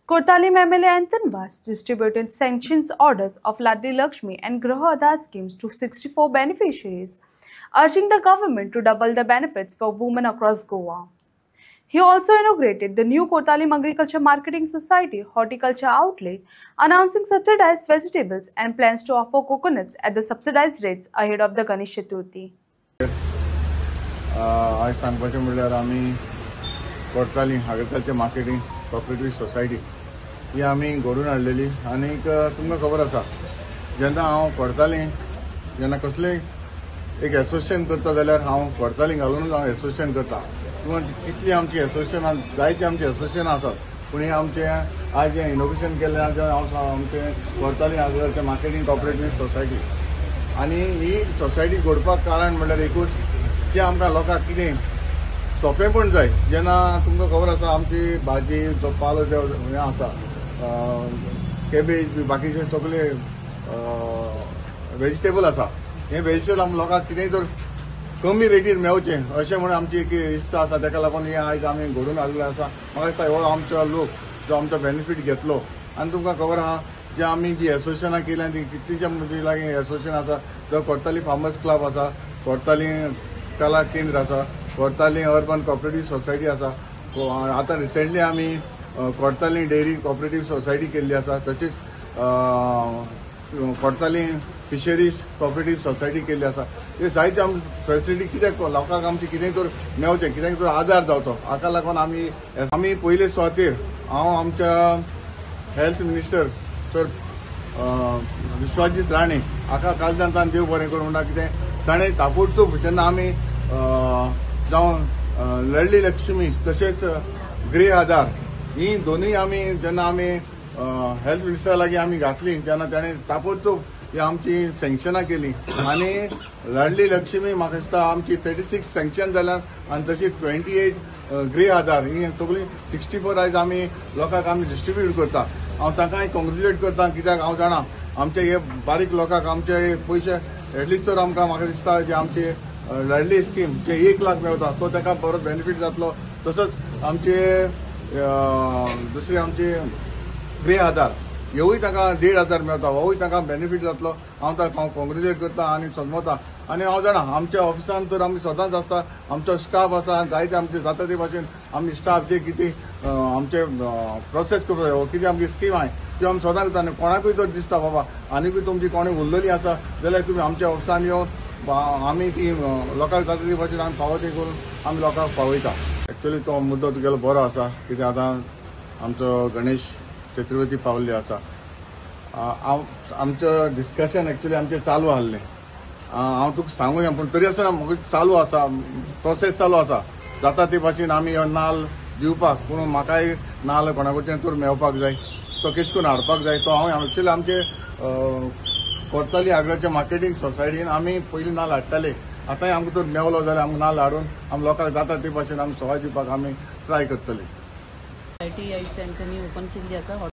Kurtalim MLA Anton Vas distributed sanctions orders of Ladli Lakshmi and Graha Aadhaar schemes to 64 beneficiaries, urging the government to double the benefits for women across Goa. He also inaugurated the new Kurtalim Agriculture Marketing Society horticulture outlet, announcing subsidized vegetables and plans to offer coconuts at the subsidized rates ahead of the Ganesh Chaturthi. आज सांगपाचें म्हणल्यार आमी कोर्तालीं agriculture marketing cooperative society ही आमी घडोवन हाडलेली आनीक तुमकां खबर आसा जेन्ना हांव कोर्तालीं जेन्ना कसलेंय एक एसोसिएशन करता जाल्यार हांव कोर्तालीं घालूनच हांव एसोसिएशन करता कितली आमची एसोसिएशनां जायती आमची एसोसिएशनां आसात पूण हे आमचे आज जे इनोग्रेशन केल्लें हांव आमचे कोर्तालीं एग्रीकल्चर मार्केटिंग कोऑपरेटिव्ह सोसायटी आनी ही सोसायटी घडपाक कारण म्हणल्यार एकूच जे आमकां लोकांक कितें सोंपेपण जाय जेन्ना तुमकां खबर आसा आमची भाजी जो पालो जो हें आसा कॅबेज बी बाकीचे सगळे वेजिटेबल आसा हे वेजिटेबल आमकां लोकांक कितेंय तर कमी रेटीर मेळचें अशें म्हणून आमची एक इत्सा आसा ताका लागून हे आयज आमी घडोवन हाडलें आसा म्हाका दिसता हो आमचो लोक जो आमचो बेनिफीट घेतलो आनी तुमकां खबर आहा जे आमी जी एसोसिएशनां केल्या ती कितलींशे म्हणजे लागीं एसोसिएशन आसा जो कोर्तालीं फार्मर्स क्लब आसा कोर्तालीं कला केंद्र आसा कोर्तालीं अर्बन कोऑपरेटिव्ह सोसायटी आसा आतां रिसेंटली आमी कोर्तालीं डेअरी कोऑपरेटिव्ह सोसायटी केल्ली आसा तशीच कोर्तालीं फिशरीज कोऑपरेटिव्ह सोसायटी केल्ली आसा हे जायते आमी फॅसिलिटी कित्याक लोकांक आमचे कितेंय तर मेळचें कित्याक तर आदार जावचो हाका लागून आमी पयले सुवातेर हांव आमच्या health minister sir Vishwajit Rane हाका कालच्यान देव बरें करूं म्हणटा कितें ताणें ताबडतोब जेन्ना आमी जावं लडली लक्ष्मी तशेंच गृह आधार ही दोनूय आमी जेन्ना आमी हेल्थ मिनिस्टरा लागीं आमी घातली तेन्ना ताणें ताबडतोब ही आमची सँक्शनां केली आनी लाडली लक्ष्मी म्हाका दिसता आमची 36 सँक्शन जाल्यात आनी तशी 28 गृह आधार ही सगळीं 64 आयज आमी लोकांक आमी डिस्ट्रिब्यूट करता हांव तांकांय कॉंग्रेच्युलेट करता कित्याक हांव जाणा आमचे हे बारीक लोकांक आमचे पयशे एटलिस्ट तर आमकां म्हाका दिसता जे आमचे लाडली स्कीम जे 1 लाख मेळटा तो ताका बरो बेनिफीट जातलो तसोच आमचे दुसरे आमचे गृह आधार हेवूय ताका 1,500 मेळटा होवूय ताका बेनिफीट जातलो हांव ताका कॉंग्रेच्युलेट करता आनी समजता आनी हांव जाणा आमच्या ऑफिसान तर आमी सदांच आसता आमचो स्टाफ आसा जायते आमचे जाता ते भाशेन आमी स्टाफ जे कितें आमचे प्रोसेस करता कितें आमची स्कीम आहाय ती आमी सदां करता आनी कोणाकूय तर दिसता बाबा आनीकूय तुमची कोणी उरलेली आसा जाल्यार तुमी आमच्या ऑफिसान येवन आमी ती लोकांक जाता ते भाशेन आमी फावो ती करून आमी लोकांक पावयता एक्चुअली तो मुद्दो तुगेलो बरो आसा कित्याक आतां आमचो गणेश चतुर्थी पावल्ली आसा आमचें डिस्कशन एक्चुअली आमचें चालू आसलें हांव तुका सांगूया पूण तरी आसतना म्हाका चालू आसा प्रोसेस चालू आसा जाता ते भाशेन आमी नाल्ल दिवपाक पूण म्हाकाय नाल्ल कोणाकडच्यान तर मेळपाक जाय तो कशें करून हाडपाक जाय तो हांव एक्चुअली आमचे कोर्तालीं एग्रीकल्चर मार्केटिंग सोसायटीन आमी पयलीं नाल्ल हाडटाले आतांय आमकां तर मेवलो जाल्यार आमकां नाल्ल हाडून आमी लोकांक जाता ते भाशेन आमी सवाय दिवपाक आमी ट्राय करतले. सोसायटी आयज तेंच्यांनी ओपन केल्ली आसा.